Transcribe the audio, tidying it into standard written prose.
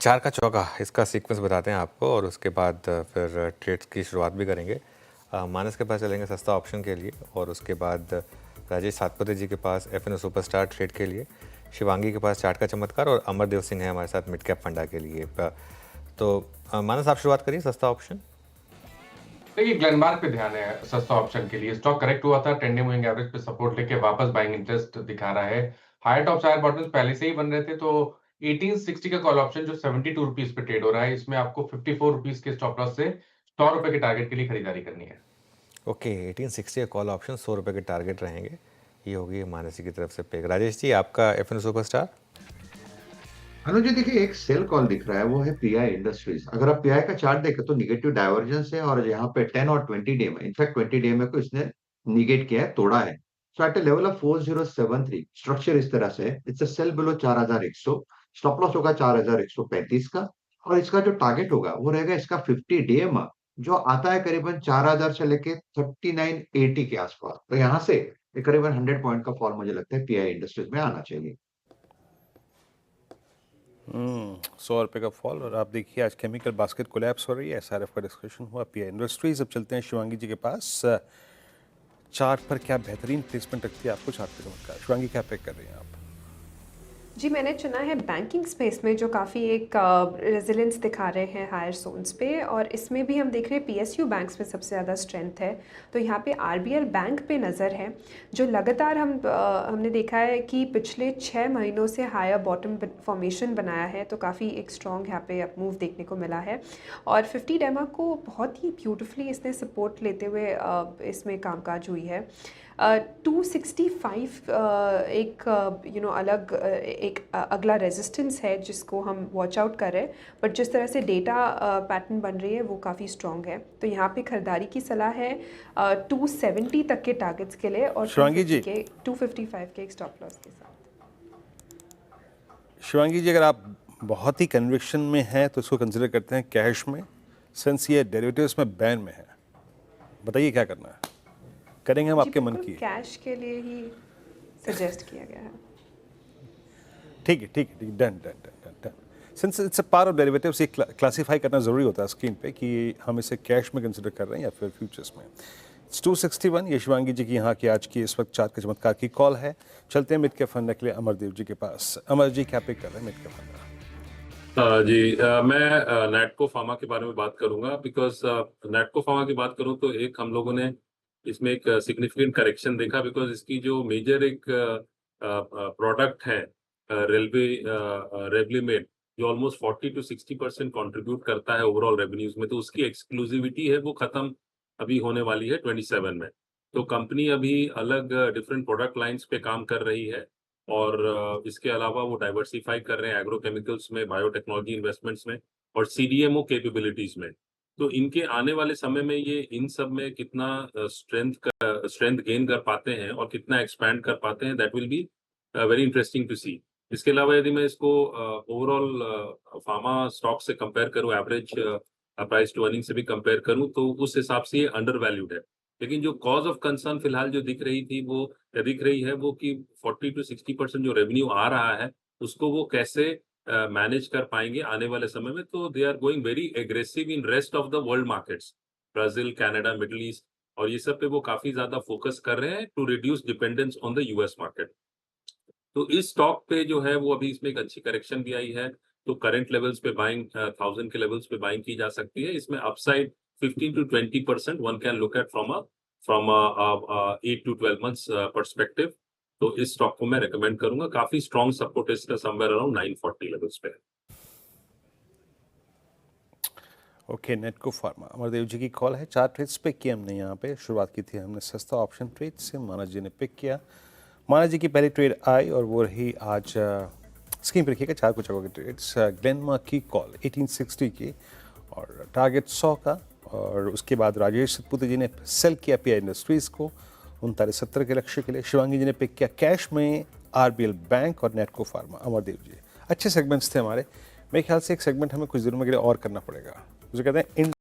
चार का चौका इसका सीक्वेंस बताते हैं आपको और उसके बाद फिर ट्रेड्स की शुरुआत भी करेंगे। मानस के पास चलेंगे सस्ता ऑप्शन के लिए और उसके बाद राजेश सातपुते जी के पास एफएनओ सुपरस्टार ट्रेड के लिए, शिवांगी के पास चार्ट का चमत्कार और अमरदेव सिंह है हमारे साथ मिड कैप फंडा के लिए। तो मानस आप शुरुआत करिए सस्ता ऑप्शन। देखिए ग्लेनमार्क पे ध्यान है सस्ता ऑप्शन के लिए। स्टॉक करेक्ट हुआ था, ट्रेंडिंग मूविंग एवरेज पे सपोर्ट लेके वापस बाइंग इंटरेस्ट दिखा रहा है। हायर टॉप्स हायर बॉटम्स पहले से ही बन रहे थे, तो 1860 का कॉल ऑप्शन जो 72 रुपीज पे ट्रेड हो रहा है, इसमें आपको 54 रुपीज के स्टॉप लॉस से 100 रुपए के टारगेट के लिए खरीदारी करनी है। ओके, 1860 का कॉल ऑप्शन 100 रुपये के टारगेट रहेंगे। ये होगी मानसी की तरफ से पेग। राजेश जी आपका एफएनओ सुपरस्टार। अनुज जी देखिए, एक सेल कॉल दिख रहा है, वो है पीआई इंडस्ट्रीज। अगर आप पीआई का चार्ट देखें तो निगेटिव डाइवर्जेंस है और यहाँ पे 10 और 20 डे में, इनफैक्ट 20 डे में को इसने निगेट किया है, तोड़ा है। So at a level of 4073 structure इस तरह से है। It's a sell below 4100, stop loss होगा 4135 का, और इसका जो टारगेट होगा वो रहेगा इसका 50 डे में, जो आता है करीबन 4000 से लेके 3980 के आसपास। तो यहाँ से करीबन 100 पॉइंट का फॉल मुझे लगता है पीआई इंडस्ट्रीज में आना चाहिए। 100 रुपये का फॉल। और आप देखिए आज केमिकल बास्केट कोलैप्स हो रही है, एसआरएफ का डिस्कशन हुआ, पीआई इंडस्ट्रीज। अब चलते हैं शिवांगी जी के पास। चार्ट पर क्या बेहतरीन प्लेसमेंट रखती है आपको चार्ट पे चमत्कार। शिवांगी क्या पिक कर रही हैं आप? जी, मैंने चुना है बैंकिंग स्पेस में जो काफ़ी एक रेजिलेंस दिखा रहे हैं हायर जोन्स पे, और इसमें भी हम देख रहे हैं पीएसयू बैंक्स में सबसे ज़्यादा स्ट्रेंथ है। तो यहाँ पे आरबीएल बैंक पे नज़र है, जो लगातार हमने देखा है कि पिछले 6 महीनों से हायर बॉटम फॉर्मेशन बनाया है, तो काफ़ी एक स्ट्रॉन्ग यहाँ पे अप मूव देखने को मिला है। और 50 डेमा को बहुत ही ब्यूटिफुली इसने सपोर्ट लेते हुए इसमें कामकाज हुई है। 265 एक अलग एक अगला रेजिस्टेंस है जिसको हम वॉच आउट कर रहे हैं, बट जिस तरह से डेटा पैटर्न बन रही है वो काफ़ी स्ट्रॉन्ग है। तो यहाँ पे खरीदारी की सलाह है 270 तक के टारगेट्स के लिए और 255 के एक स्टॉप लॉस के साथ। शिवांगी जी, अगर आप बहुत ही कन्विक्शन में हैं तो इसको कंसिडर करते हैं कैश में, सिंस ये डेरिवेटिव्स में बैन में है। बताइए क्या करना है, करेंगे हम आपके मन की। कैश के लिए ही सजेस्ट किया गया है। ठीक है, ठीक है, ठीक, done done done done. Since it's a part of derivatives, ये क्लासीफाई करना ज़रूरी होता है स्क्रीन पे कि हम इसे कैश में कंसिडर कर रहे हैं या फिर फ्यूचर्स में। 261 ये शिवांगी जी की यहाँ की आज की इस वक्त चार्ट के चमत्कार की कॉल है। चलते हैं मिड के फंड के लिए अमरदेव जी के पास। अमर जी क्या पिक कर रहे हैं मिड के फंड? मैं नेटको फार्मा के बारे में बात करूंगा, बिकॉज नेटको फार्मा की बात करूं तो एक हम लोगों ने इसमें एक सिग्निफिकेंट करेक्शन देखा, बिकॉज इसकी जो मेजर एक प्रोडक्ट है रेवलीमेड, जो ऑलमोस्ट 40 to 60% कॉन्ट्रीब्यूट करता है ओवरऑल रेवेन्यूज में, तो उसकी एक्सक्लूसिविटी है वो खत्म अभी होने वाली है 27 में। तो कंपनी अभी अलग डिफरेंट प्रोडक्ट लाइंस पे काम कर रही है और इसके अलावा वो डाइवर्सिफाई कर रहे हैं एग्रोकेमिकल्स में, बायोटेक्नोलॉजी इन्वेस्टमेंट्स में और सीडीएमओ कैपेबिलिटीज में। तो इनके आने वाले समय में ये इन सब में कितना स्ट्रेंथ गेन कर पाते हैं और कितना एक्सपैंड कर पाते हैं, that will be very interesting to see. इसके अलावा यदि मैं इसको ओवरऑल फार्मा स्टॉक से कंपेयर करूं, एवरेज प्राइस टू अर्निंग से भी कंपेयर करूं, तो उस हिसाब से ये अंडर वैल्यूड है। लेकिन जो कॉज ऑफ कंसर्न फिलहाल जो दिख रही है वो कि 40 to 60% जो रेवेन्यू आ रहा है उसको वो कैसे मैनेज कर पाएंगे आने वाले समय में। तो they are going very aggressive in rest of the world markets, Brazil, Canada, middle east, और ये सब पे वो काफी ज्यादा फोकस कर रहे हैं to reduce dependence on the US market. तो इस स्टॉक पे जो है वो अभी इसमें एक अच्छी करेक्शन भी आई है, तो करंट लेवल्स पे बाइंग 1000 के लेवल्स पे बाइंग की जा सकती है। इसमें upside 15 to 20% one can look at from 8 to 12 months perspective. तो इस स्टॉक को मैं रेकमेंड करूंगा। काफी स्ट्रॉन्ग सपोर्ट इसका समवेयर अराउंड 940 लेवल्स पे है। ओके, नेटको फार्मा, अमरदेव जी की कॉल है। 4 ट्रेड्स पिक किए हमने। यहाँ पे शुरुआत की थी हमने सस्ता ऑप्शन ट्रेड से, मानस जी ने पिक किया। मानस जी की पहली ट्रेड आई और वो रही आज स्क्रीन पर रखिएगा 4 कुछ के ट्रेड्स। ग्लेनमार्क की कॉल 1860 की और टारगेट 100 का, और उसके बाद राजेश सतपुते जी ने सेल किया पीआई इंडस्ट्रीज़ को 3970 के लक्ष्य के लिए। शिवांगी जी ने पिक किया कैश में आरबीएल बैंक और नेटको फार्मा। अमरदेव जी, अच्छे सेगमेंट्स थे हमारे। मेरे ख्याल से एक सेगमेंट हमें कुछ दिनों में के लिए और करना पड़ेगा, उसे कहते हैं